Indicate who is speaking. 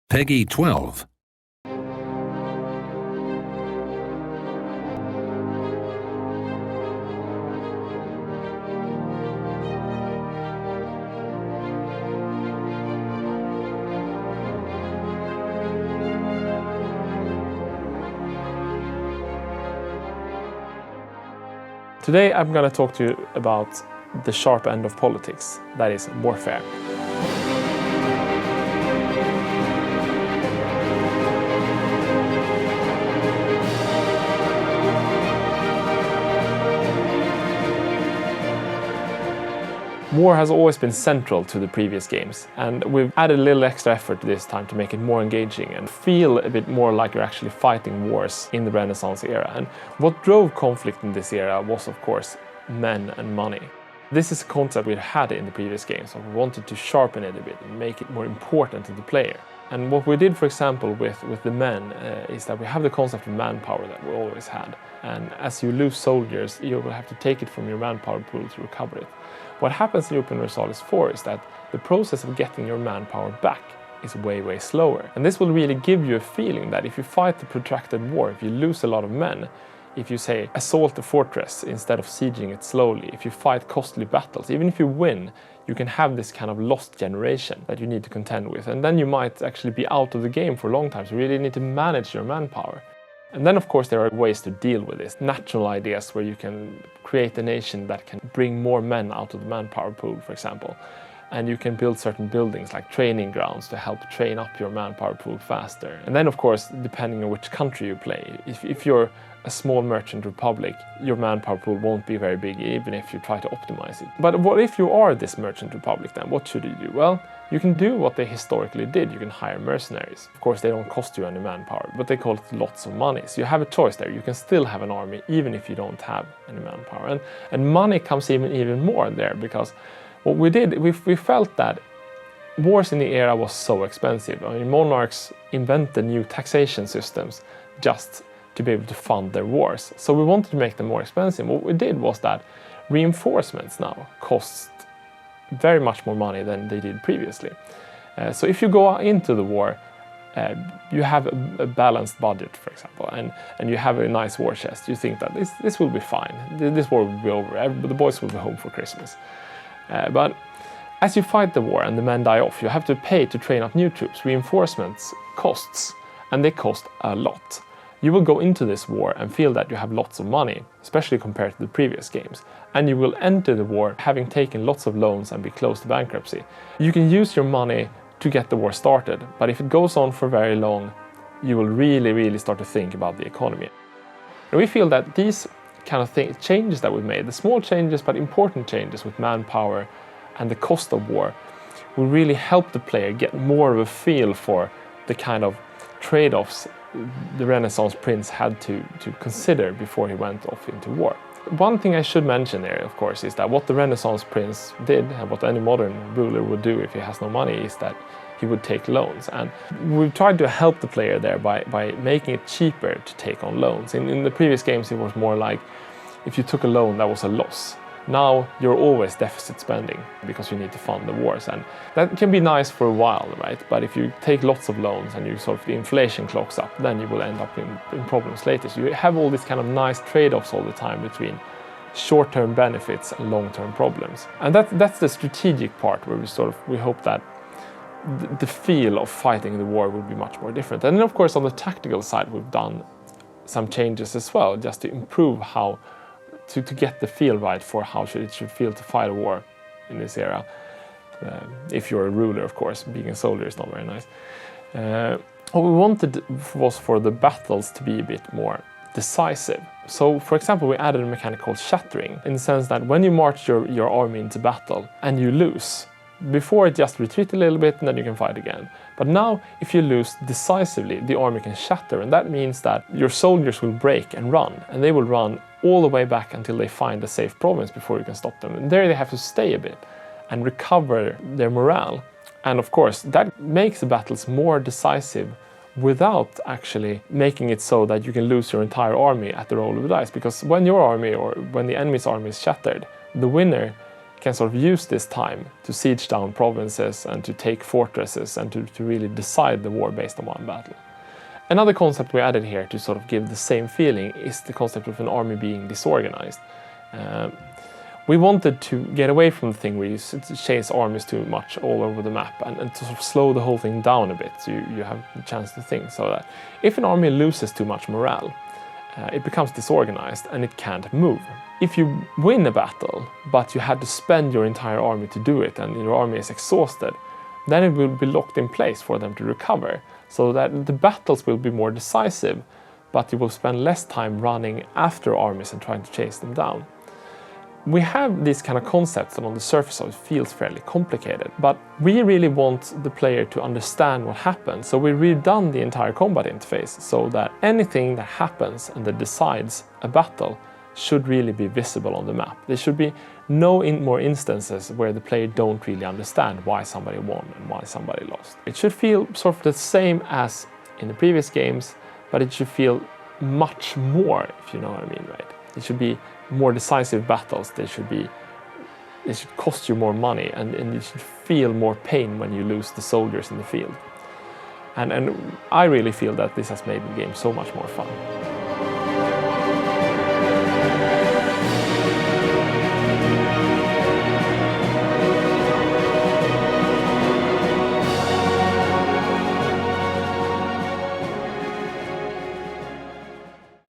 Speaker 1: Peggy 12.
Speaker 2: Today I'm going to talk to you about the sharp end of politics, that is warfare. War has always been central to the previous games, and we've added a little extra effort this time to make it more engaging and feel a bit more like you're actually fighting wars in the Renaissance era. And what drove conflict in this era was, of course, men and money. This is a concept we'd had in the previous games, so we wanted to sharpen it a bit and make it more important to the player. And what we did, for example, with the men, is that we have the concept of manpower that we always had. And as you lose soldiers, you will have to take it from your manpower pool to recover it. What happens in Europa Universalis IV is that the process of getting your manpower back is way slower. And this will really give you a feeling that if you fight a protracted war, if you lose a lot of men, if you say assault a fortress instead of sieging it slowly, if you fight costly battles, even if you win, you can have this kind of lost generation that you need to contend with. And then you might actually be out of the game for a long time, so you really need to manage your manpower. And then, of course, there are ways to deal with this. Natural ideas where you can create a nation that can bring more men out of the manpower pool, for example. And you can build certain buildings like training grounds to help train up your manpower pool faster. And then, of course, depending on which country you play, if you're a small merchant republic, your manpower pool won't be very big even if you try to optimize it. But what if you are this merchant republic then? What should you do? Well, you can do what they historically did. You can hire mercenaries. Of course, they don't cost you any manpower, but they cost lots of money. So you have a choice there. You can still have an army even if you don't have any manpower. And money comes even more there, because what we did, we felt that wars in the era was so expensive. I mean, monarchs invented new taxation systems just to be able to fund their wars. So we wanted to make them more expensive. What we did was that reinforcements now cost very much more money than they did previously. So if you go into the war, you have a balanced budget, for example, and you have a nice war chest. You think that this will be fine. This war will be over. The boys will be home for Christmas. But as you fight the war and the men die off, you have to pay to train up new troops. Reinforcements costs, and they cost a lot. You will go into this war and feel that you have lots of money, especially compared to the previous games. And you will enter the war having taken lots of loans and be close to bankruptcy. You can use your money to get the war started, but if it goes on for very long, you will really start to think about the economy. And we feel that these kind of changes that we've made, the small changes but important changes with manpower and the cost of war, will really help the player get more of a feel for the kind of trade-offs the Renaissance prince had to consider before he went off into war. One thing I should mention there, of course, is that what the Renaissance prince did, and what any modern ruler would do if he has no money, is that he would take loans. And we've tried to help the player there by making it cheaper to take on loans. In the previous games, it was more like if you took a loan, that was a loss. Now you're always deficit spending because you need to fund the wars, and that can be nice for a while, right? But if you take lots of loans and the inflation clocks up, then you will end up in problems later. So you have all these kind of nice trade-offs all the time between short-term benefits and long-term problems. And that's the strategic part where we hope that the feel of fighting the war will be much more different. And then, of course, on the tactical side, we've done some changes as well, just to improve how to get the feel right for how it should feel to fight a war in this era. If you're a ruler, of course, being a soldier is not very nice. What we wanted was for the battles to be a bit more decisive. So, for example, we added a mechanic called shattering, in the sense that when you march your army into battle and you lose, before it just retreat a little bit and then you can fight again. But now, if you lose decisively, the army can shatter, and that means that your soldiers will break and run, and they will run all the way back until they find a safe province before you can stop them. And there they have to stay a bit and recover their morale. And of course, that makes the battles more decisive without actually making it so that you can lose your entire army at the roll of the dice. Because when your army or when the enemy's army is shattered, the winner can sort of use this time to siege down provinces and to take fortresses and to really decide the war based on one battle. Another concept we added here to sort of give the same feeling is the concept of an army being disorganized. We wanted to get away from the thing where you chase armies too much all over the map and to sort of slow the whole thing down a bit so you have a chance to think, so that if an army loses too much morale, it becomes disorganized and it can't move. If you win a battle, but you had to spend your entire army to do it and your army is exhausted, then it will be locked in place for them to recover, so that the battles will be more decisive, but you will spend less time running after armies and trying to chase them down. We have these kind of concepts that on the surface of it feels fairly complicated, but we really want the player to understand what happens, so we redone the entire combat interface so that anything that happens and that decides a battle should really be visible on the map. There should be no more instances where the player don't really understand why somebody won and why somebody lost. It should feel sort of the same as in the previous games, but it should feel much more, if you know what I mean, right? It should be more decisive battles. They should cost you more money, and you should feel more pain when you lose the soldiers in the field. And I really feel that this has made the game so much more fun.